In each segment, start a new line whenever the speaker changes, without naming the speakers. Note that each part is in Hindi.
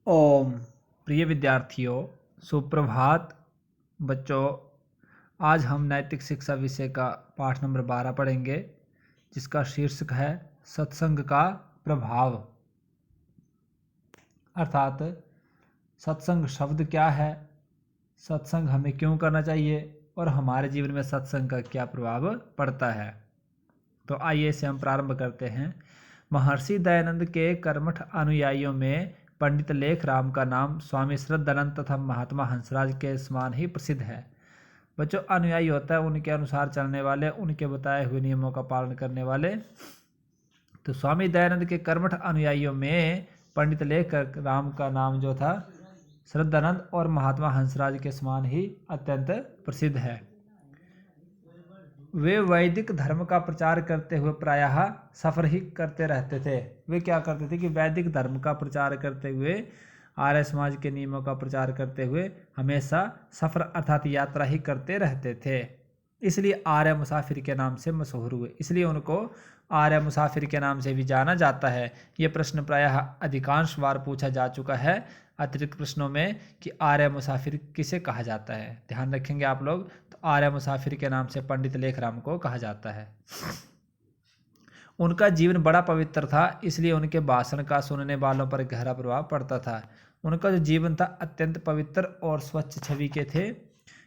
ओम प्रिय विद्यार्थियों, सुप्रभात। बच्चों, आज हम नैतिक शिक्षा विषय का पाठ नंबर 12 पढ़ेंगे, जिसका शीर्षक है सत्संग का प्रभाव। अर्थात सत्संग शब्द क्या है, सत्संग हमें क्यों करना चाहिए और हमारे जीवन में सत्संग का क्या प्रभाव पड़ता है। तो आइए इसे हम प्रारंभ करते हैं। महर्षि दयानंद के कर्मठ अनुयायियों में पंडित लेखराम का नाम स्वामी श्रद्धानंद तथा महात्मा हंसराज के समान ही प्रसिद्ध है। बच्चों, अनुयायी होता है उनके अनुसार चलने वाले, उनके बताए हुए नियमों का पालन करने वाले। तो स्वामी दयानंद के कर्मठ अनुयायियों में पंडित लेखराम का नाम जो था श्रद्धानंद और महात्मा हंसराज के समान ही अत्यंत प्रसिद्ध है। वे वैदिक धर्म का प्रचार करते हुए प्रायः सफर ही करते रहते थे। वे क्या करते थे कि वैदिक धर्म का प्रचार करते हुए, आर्य समाज के नियमों का प्रचार करते हुए हमेशा सफर अर्थात यात्रा ही करते रहते थे। इसलिए आर्य मुसाफिर के नाम से मशहूर हुए, इसलिए उनको आर्य मुसाफिर के नाम से भी जाना जाता है। ये प्रश्न प्रायः अधिकांश बार पूछा जा चुका है अतिरिक्त प्रश्नों में कि आर्य मुसाफिर किसे कहा जाता है। ध्यान रखेंगे आप लोग। तो आर्य मुसाफिर के नाम से पंडित लेखराम को कहा जाता है। उनका जीवन बड़ा पवित्र था, इसलिए उनके भाषण का सुनने वालों पर गहरा प्रभाव पड़ता था। उनका जो जीवन था अत्यंत पवित्र और स्वच्छ छवि के थे,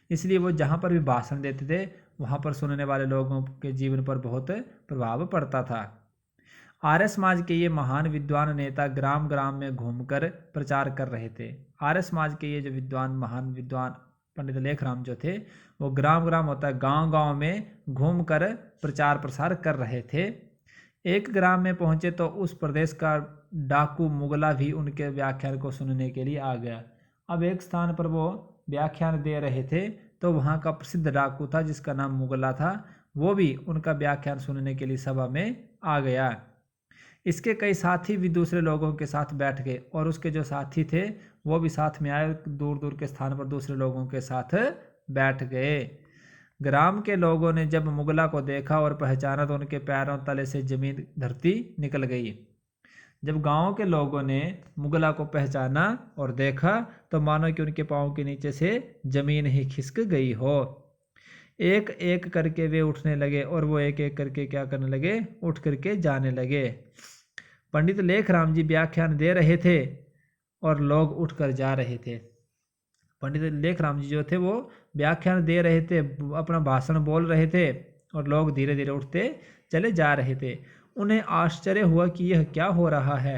इसलिए वो जहाँ पर भी भाषण देते थे वहाँ पर सुनने वाले लोगों के जीवन पर बहुत प्रभाव पड़ता था। आर्य समाज के ये महान विद्वान नेता ग्राम ग्राम में घूमकर प्रचार कर रहे थे। आर्य समाज के ये जो महान विद्वान पंडित लेखराम जो थे, वो ग्राम ग्राम होता है गांव गांव में घूमकर प्रचार प्रसार कर रहे थे। एक ग्राम में पहुंचे तो उस प्रदेश का डाकू मुगला भी उनके व्याख्यान को सुनने के लिए आ गया। अब एक स्थान पर वो व्याख्यान दे रहे थे, तो वहाँ का प्रसिद्ध डाकू था जिसका नाम मुगला था, वो भी उनका व्याख्यान सुनने के लिए सभा में आ गया। इसके कई साथी भी दूसरे लोगों के साथ बैठ गए और उसके जो साथी थे वो भी साथ में आए, दूर दूर के स्थान पर दूसरे लोगों के साथ बैठ गए। ग्राम के लोगों ने जब मुगला को देखा और पहचाना तो उनके पैरों तले से जमीन धरती निकल गई। जब गांव के लोगों ने मुगला को पहचाना और देखा तो मानो कि उनके पांव के नीचे से जमीन ही खिसक गई हो। एक एक करके वे उठने लगे और वो एक एक करके क्या करने लगे, उठ करके जाने लगे। पंडित लेखराम जी व्याख्यान दे रहे थे और लोग उठकर जा रहे थे। पंडित लेखराम जी जो थे वो व्याख्यान दे रहे थे, अपना भाषण बोल रहे थे और लोग धीरे धीरे उठते चले जा रहे थे। उन्हें आश्चर्य हुआ कि यह क्या हो रहा है।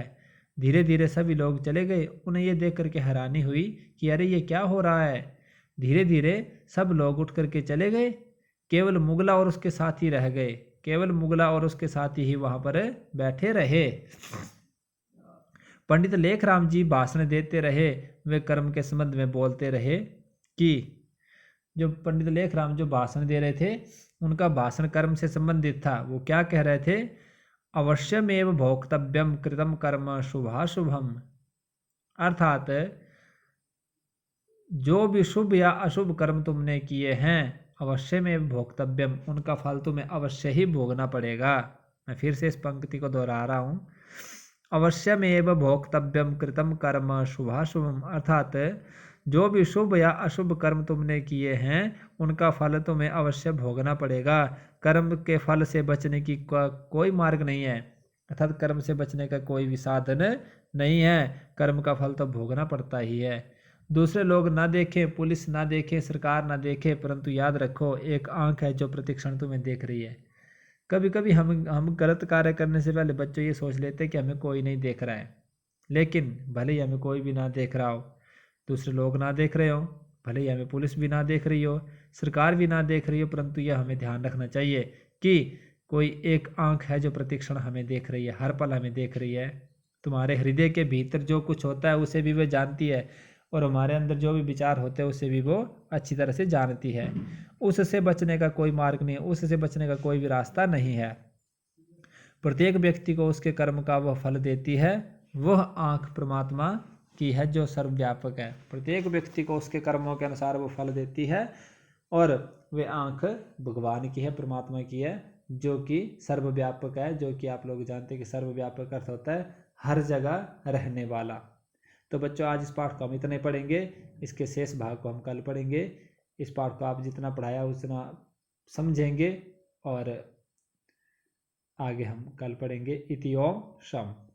धीरे धीरे सभी लोग चले गए। उन्हें यह देख करके हैरानी हुई कि अरे ये क्या हो रहा है। धीरे धीरे सब लोग उठ करके चले गए, केवल मुगला और उसके साथी रह गए। केवल मुगला और उसके साथी ही वहां पर बैठे रहे। पंडित लेखराम जी भाषण देते रहे। वे कर्म के संबंध में बोलते रहे कि जो पंडित लेखराम जो भाषण दे रहे थे उनका भाषण कर्म से संबंधित था। वो क्या कह रहे थे, अवश्यमेव भोक्तव्यम कृतम कर्म शुभाशुभम। अर्थात जो भी शुभ या अशुभ कर्म तुमने किए हैं अवश्य में भोक्तव्यम, उनका फल तुम्हें अवश्य ही भोगना पड़ेगा। मैं फिर से इस पंक्ति को दोहरा रहा हूँ, अवश्यमेव भोक्तव्यम कृतम कर्म शुभाशुभम। अर्थात जो भी शुभ या अशुभ कर्म तुमने किए हैं उनका फल तुम्हें अवश्य भोगना पड़ेगा। कर्म के फल से बचने की कोई मार्ग नहीं है, अर्थात कर्म से बचने का कोई भी साधन नहीं है। कर्म का फल तो भोगना पड़ता ही है। दूसरे लोग ना देखें, पुलिस ना देखे, सरकार ना देखे, परंतु याद रखो एक आंख है जो प्रतिक्षण तुम्हें देख रही है। कभी कभी हम गलत कार्य करने से पहले बच्चों ये सोच लेते हैं कि हमें कोई नहीं देख रहा है, लेकिन भले ही हमें कोई भी ना देख रहा हो, दूसरे लोग ना देख रहे हो, भले ही हमें पुलिस भी ना देख रही हो, सरकार भी ना देख रही हो, परंतु यह हमें ध्यान रखना चाहिए कि कोई एक आंख है जो प्रतिक्षण हमें देख रही है, हर पल हमें देख रही है। तुम्हारे हृदय के भीतर जो कुछ होता है उसे भी वह जानती है और हमारे अंदर जो भी विचार होते हैं उसे भी वो अच्छी तरह से जानती है। उससे बचने का कोई मार्ग नहीं, उससे बचने का कोई भी रास्ता नहीं है। प्रत्येक व्यक्ति को उसके कर्म का वह फल देती है। वह आंख परमात्मा की है जो सर्वव्यापक है। प्रत्येक व्यक्ति को उसके कर्मों के अनुसार वो फल देती है और वे आंख भगवान की है, परमात्मा की है, जो कि सर्वव्यापक है। जो कि आप लोग जानते हैं कि सर्वव्यापक अर्थ होता है हर जगह रहने वाला। तो बच्चों आज इस पाठ को हम इतने पढ़ेंगे, इसके शेष भाग को हम कल पढ़ेंगे। इस पाठ को आप जितना पढ़ाया उतना समझेंगे और आगे हम कल पढ़ेंगे। इति ओम शम।